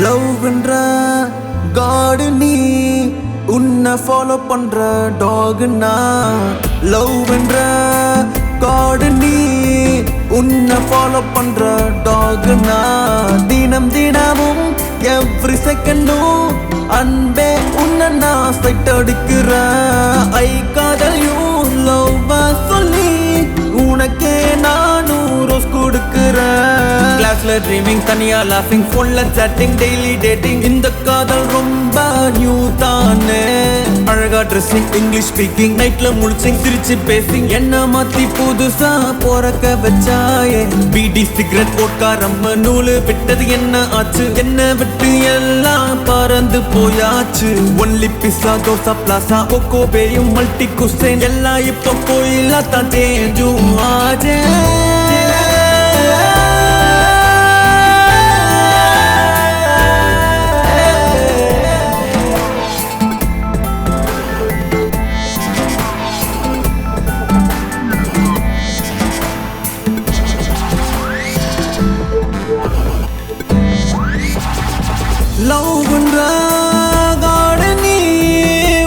லவ்ன்ற காடு நீ உன்னை ஃபாலோ பண்ற டாகுனா லவ்ன்ற காடு நீ உன்னை ஃபாலோ பண்ற டாகுனா தினம் தினமும் எவ்ரி செகண்டும் அன்பே உன்னை நான் சைட் அடிக்கிற ஐ காதலையும் லவ் சொல்லி உனக்கே நானும் ரோஸ் கொடுக்கிறேன் கிளாஸ்ல ட்ரீமிங் தனியா லாஃபிங் போன்ல சாட்டிங் டெய்லி டேட்டிங் இந்த காதல் ரொம்ப நியூ தானே அழகா ட்ரெஸ்ஸிங் இங்கிலீஷ் ஸ்பீக்கிங் நைட்ல முழிச்சிங் சிரிச்சு பேசிங் என்ன மாத்தி புதுசா போறக்க வச்சாயே பீடி சிகரெட் போட்கா ரம்ம நூலு விட்டது என்ன ஆச்சு என்ன விட்டு எல்லாம் பறந்து போயாச்சு only pizza dosa plaza coco பேயும் மல்டி குசேன் எல்லாம் இப்ப போயிலா தான் சேஞ்சும் ஆஜே லவ்ன்ற காடு நீ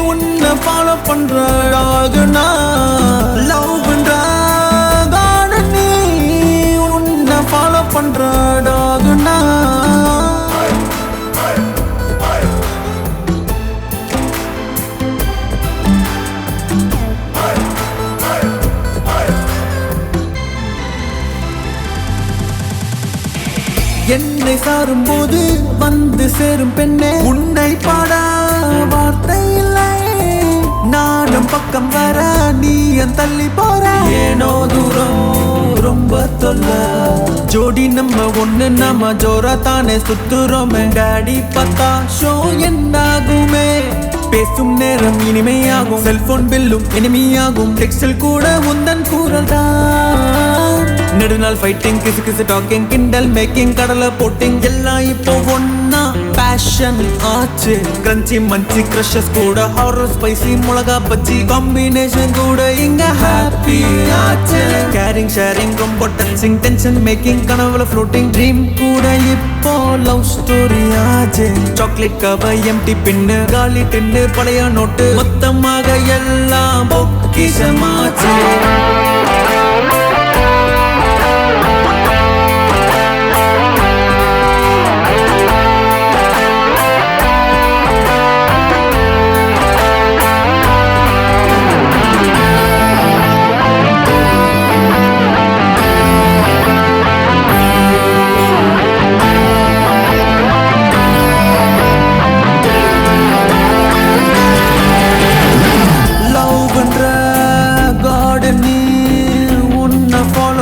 உன்னை ஃபாலோ பண்ற டாகுனா லவ்ன்ற காடு நீ உன்னை ஃபாலோ பண்ற டாகுனா என்னை சாரும் போது வந்து சேரும் பெண்ணே உன்னை பாட வார்த்தை இல்லை நானும் பக்கம் வர நீ என் தள்ளி போற ஏனோ தூரம் ரொம்ப தொல்ல ஜோடி நம்ம ஒண்ணு நாம ஜோரா தானே சுத்துறோமே டாடி பார்த்தா ஷோ என்னாகுமே பேசும் நேரம் இனிமையாகும் செல்போன் பில்லும் இனிமையாகும் டெக்ஸ்டில் கூட முந்தன் கூறல் தான் நெடுநாள் ஃபைட்டிங் கிசு கிசு டாக்கிங் கிண்டல் மேக்கிங் கடலை போட்டிங் எல்லாம் இப்போ ஒன்னா பேஷன் ஆச்சு கிரன்ச்சி மஞ்சி கிரஷஸ் கூட ஹாரர் ஸ்பைசி மிளகா பஜ்ஜி காம்பினேஷன் கூட இங்க ஹாப்பி ஆச்சு கேரிங் ஷேரிங் ரொம்ப டச்சிங் டென்ஷன் மேக்கிங் கனவுல ஃப்ளோட்டிங் ட்ரீம் கூட இப்போ லவ் ஸ்டோரி ஆச்சு சாக்லேட் கவ எம்டி பின்னு காலி டின்னு பழைய நோட்டு மொத்தமாக எல்லாம் பொக்கிஷமாச்சு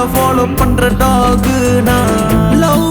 ஃபாலோ பண்ற டாகுனா லவ்